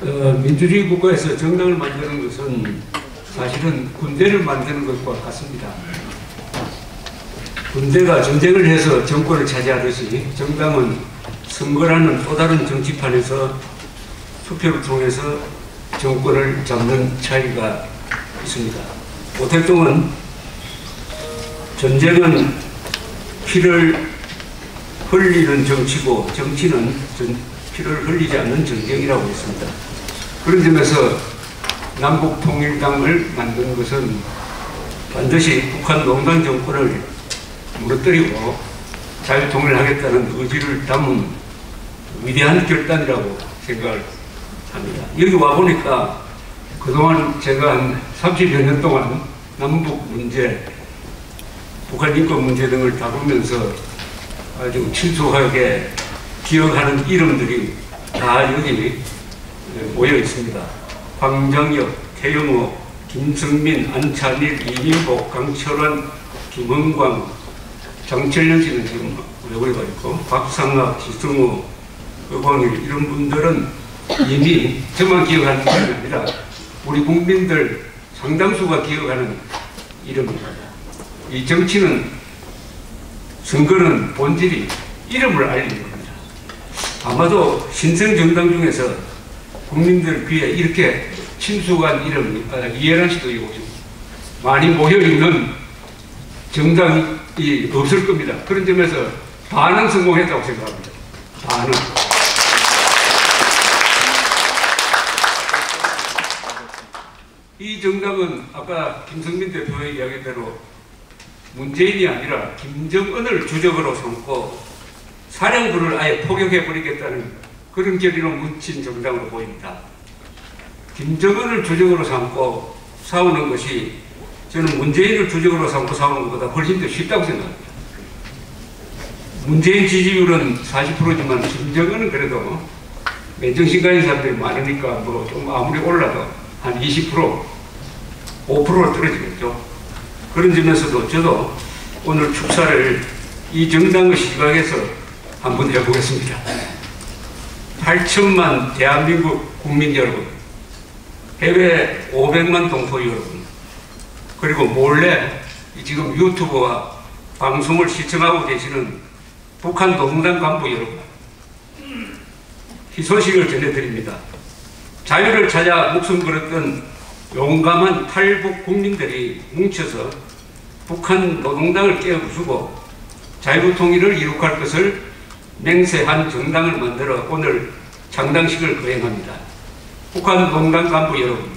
민주주의 국가에서 정당을 만드는 것은 사실은 군대를 만드는 것과 같습니다. 군대가 전쟁을 해서 정권을 차지하듯이 정당은 선거라는 또 다른 정치판에서 투표를 통해서 정권을 잡는 차이가 있습니다. 오택동은 전쟁은 피를 흘리는 정치고 정치는 피를 흘리지 않는 전쟁이라고 했습니다. 그런 점에서 남북통일당을 만든 것은 반드시 북한 농당 정권을 무너뜨리고 자유통일하겠다는 의지를 담은 위대한 결단이라고 생각을 합니다. 여기 와보니까 그동안 제가 한 30여 년 동안 남북 문제, 북한 인권 문제 등을 다루면서 아주 친숙하게 기억하는 이름들이 다 여기 모여 있습니다. 황정혁, 태영호, 김성민, 안찬일, 이민복, 강철환, 김은광, 장철련 씨는 지금 외국에 있고, 박상학, 지승우, 의광일 이런 분들은 이미 저만 기억하는 것이 아니라 우리 국민들 상당수가 기억하는 이름입니다. 이 정치는, 선거는 본질이 이름을 알리는 겁니다. 아마도 신생정당 중에서 국민들 귀에 이렇게 친숙한 이름이 이해란 씨도 있고 많이 모여있는 정당이 없을 겁니다. 그런 점에서 반은 성공했다고 생각합니다. 반은. 이 정당은 아까 김성민 대표의 이야기대로 문재인이 아니라 김정은을 주적으로 삼고 사령부를 아예 포격해버리겠다는 그런 결의로 뭉친 정당으로 보입니다. 김정은을 주적으로 삼고 싸우는 것이 저는 문재인을 주적으로 삼고 싸우는 것보다 훨씬 더 쉽다고 생각합니다. 문재인 지지율은 40%지만 김정은은 그래도 맨정신 가진 사람들이 많으니까 뭐 좀 아무리 올라도 한 20%, 5%로 떨어지겠죠. 그런 점에서도 저도 오늘 축사를 이 정당의 시각에서 한번 해보겠습니다. 8천만 대한민국 국민 여러분, 해외 500만 동포 여러분, 그리고 몰래 지금 유튜브와 방송을 시청하고 계시는 북한 노동당 간부 여러분, 희소식을 전해드립니다. 자유를 찾아 목숨 걸었던 용감한 탈북 국민들이 뭉쳐서 북한 노동당을 깨어부수고 자유통일을 이룩할 것을 맹세한 정당을 만들어 오늘 창당식을 거행합니다. 북한 노동당 간부 여러분,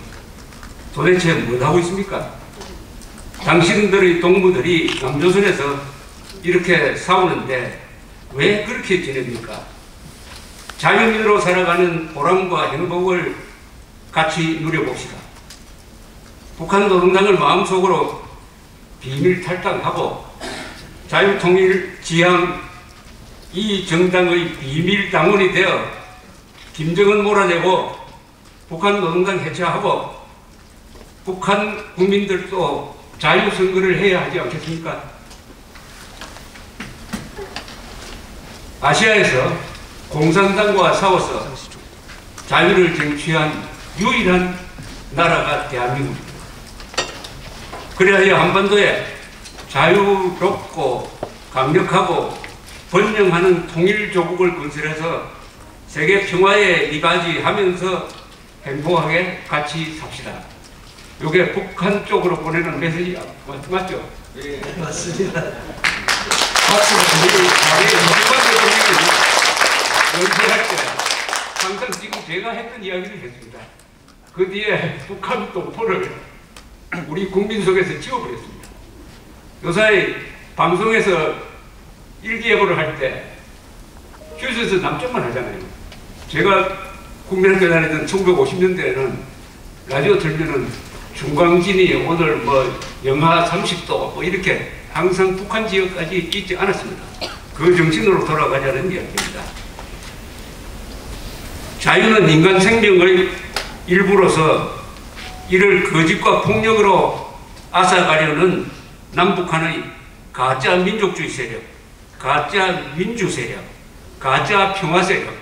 도대체 뭐하고 있습니까? 당신들의 동무들이 남조선에서 이렇게 싸우는데 왜 그렇게 지냅니까? 자유민으로 살아가는 보람과 행복을 같이 누려봅시다. 북한 노동당을 마음속으로 비밀 탈당하고 자유통일 지향 이 정당의 비밀 당원이 되어 김정은 몰아내고 북한 노동당 해체하고 북한 국민들도 자유선거를 해야 하지 않겠습니까? 아시아에서 공산당과 싸워서 자유를 쟁취한 유일한 나라가 대한민국입니다. 그래야 한반도에 자유롭고 강력하고 번영하는 통일조국을 건설해서 세계 평화에 이바지하면서 행복하게 같이 삽시다. 이게 북한 쪽으로 보내는 메시지 맞죠? 예, 맞습니다. 연설할 때 항상 지금 제가 했던 이야기를 했습니다. 그 뒤에 북한 동포를 우리 국민 속에서 지워버렸습니다. 요사이 방송에서 일기예보를 할 때 휴스에서 남쪽만 하잖아요. 제가 국민학교 다니던 1950년대에는 라디오 들면은 중광진이 오늘 뭐 영하 30도 뭐 이렇게 항상 북한 지역까지 있지 않았습니다. 그 정신으로 돌아가자는 이야기입니다. 자유는 인간 생명의 일부로서 이를 거짓과 폭력으로 앗아가려는 남북한의 가짜 민족주의 세력, 가짜 민주 세력, 가짜 평화 세력,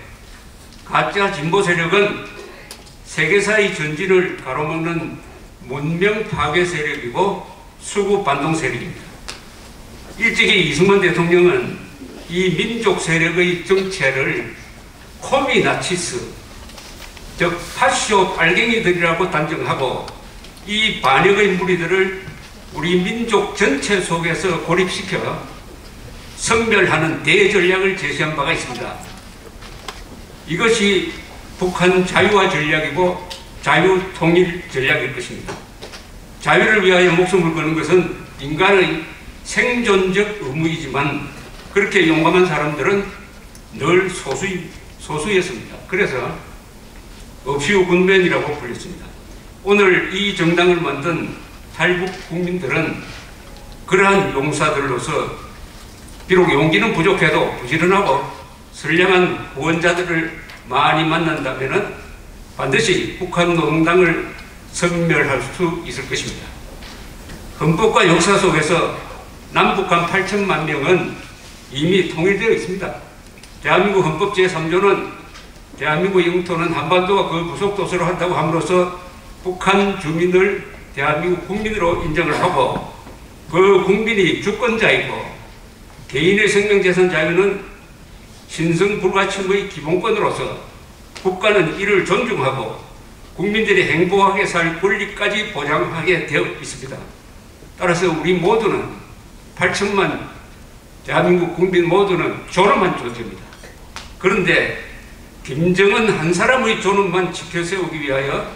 가짜 진보 세력은 세계사의 전진을 가로막는 문명 파괴 세력이고 수구 반동 세력입니다. 일찍이 이승만 대통령은 이 민족 세력의 정체를 코미 나치스, 즉 파쇼 빨갱이들이라고 단정하고 이 반역의 무리들을 우리 민족 전체 속에서 고립시켜 섬멸하는 대전략을 제시한 바가 있습니다. 이것이 북한 자유화 전략이고 자유통일 전략일 것입니다. 자유를 위하여 목숨을 거는 것은 인간의 생존적 의무이지만 그렇게 용감한 사람들은 늘 소수였습니다. 그래서 없이우 군변이라고 불렸습니다. 오늘 이 정당을 만든 탈북 국민들은 그러한 용사들로서 비록 용기는 부족해도 부지런하고 선량한 구원자들을 많이 만난다면 반드시 북한 노동당을 섬멸할 수 있을 것입니다. 헌법과 역사 속에서 남북한 8천만 명은 이미 통일되어 있습니다. 대한민국 헌법 제3조는 대한민국 영토는 한반도가 그 부속도서로 한다고 함으로써 북한 주민을 대한민국 국민으로 인정을 하고 그 국민이 주권자이고 개인의 생명재산 자유는 신성불가침의 기본권으로서 국가는 이를 존중하고 국민들이 행복하게 살 권리까지 보장하게 되어 있습니다. 따라서 우리 모두는 8천만 대한민국 국민 모두는 존엄한 존재입니다. 그런데 김정은 한 사람의 존엄만 지켜세우기 위하여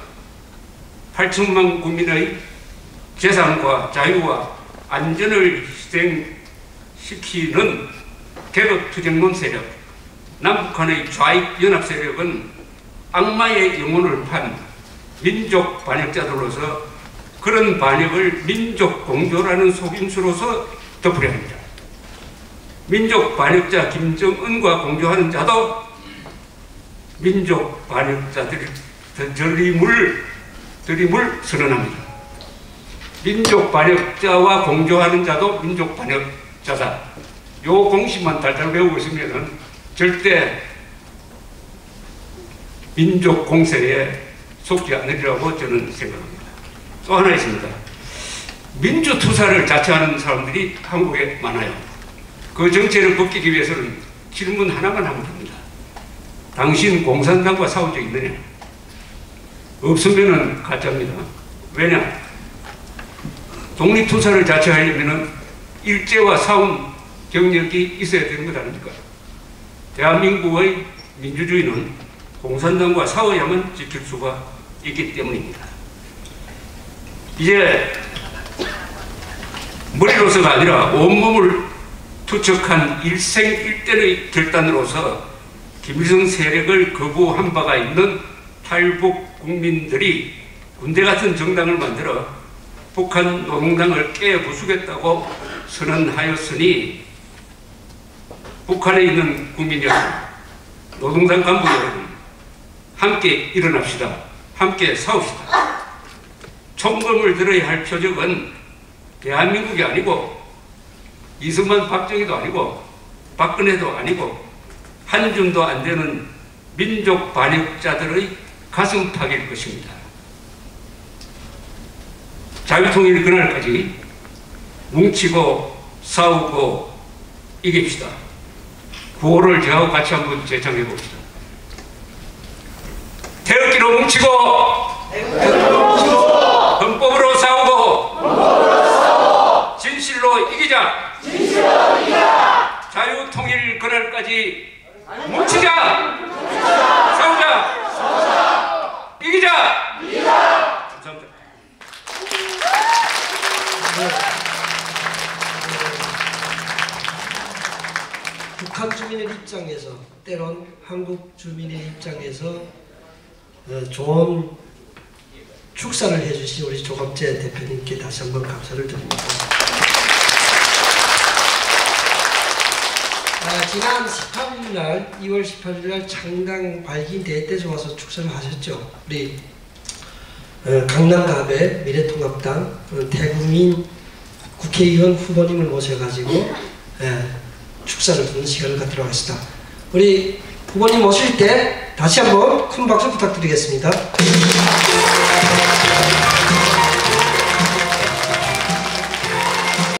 8천만 국민의 재산과 자유와 안전을 희생시키는 개국투쟁론 세력, 남북한의 좌익 연합 세력은 악마의 영혼을 판 민족 반역자들로서 그런 반역을 민족 공조라는 속임수로서 덮으려 합니다. 민족 반역자 김정은과 공조하는 자도 민족 반역자들이 들이물 선언합니다. 민족 반역자와 공조하는 자도 민족 반역자다. 요 공식만 달달 외우고 있으면 절대 민족 공세에 속지 않으리라고 저는 생각합니다. 또 하나 있습니다. 민주투사를 자처하는 사람들이 한국에 많아요. 그 정체를 벗기기 위해서는 질문 하나만 하면 됩니다. 당신 공산당과 싸운 적 있느냐? 없으면 가짜입니다. 왜냐? 독립투사를 자처하려면 일제와 싸운 경력이 있어야 되는 것 아닙니까? 대한민국의 민주주의는 공산당과 싸워야만 지킬 수가 있기 때문입니다. 이제 머리로서가 아니라 온몸을 투척한 일생일대의 결단으로서 김일성 세력을 거부한 바가 있는 탈북 국민들이 군대 같은 정당을 만들어 북한 노동당을 깨부수겠다고 선언하였으니 북한에 있는 국민 여러분, 노동당 간부 여러분, 함께 일어납시다. 함께 싸웁시다. 총검을 들어야 할 표적은 대한민국이 아니고 이승만 박정희도 아니고 박근혜도 아니고 한 줌도 안 되는 민족 반역자들의 가슴팍일 것입니다. 자유통일 그날까지 뭉치고 싸우고 이깁시다. 구호를 저하고 같이 한번 재창해 봅시다. 태극기로 뭉치고 헌법으로 싸우고 진실로 이기자. 자유통일 그날까지 뭉치자. 싸우자. 이기자. 감사합니다. 북한 주민의 입장에서 때론 한국 주민의 입장에서 좋은 축사를 해주신 우리 조갑재 대표님께 다시 한번 감사를 드립니다. 지난 18일 날 2월 18일 날 창당 발기인 대회 때 와서 축사를 하셨죠. 우리 강남갑의 미래통합당 대국민 국회의원 후보님을 모셔가지고 축사를 듣는 시간을 갖도록 하겠습니다. 우리 후보님 오실 때 다시 한번 큰 박수 부탁드리겠습니다.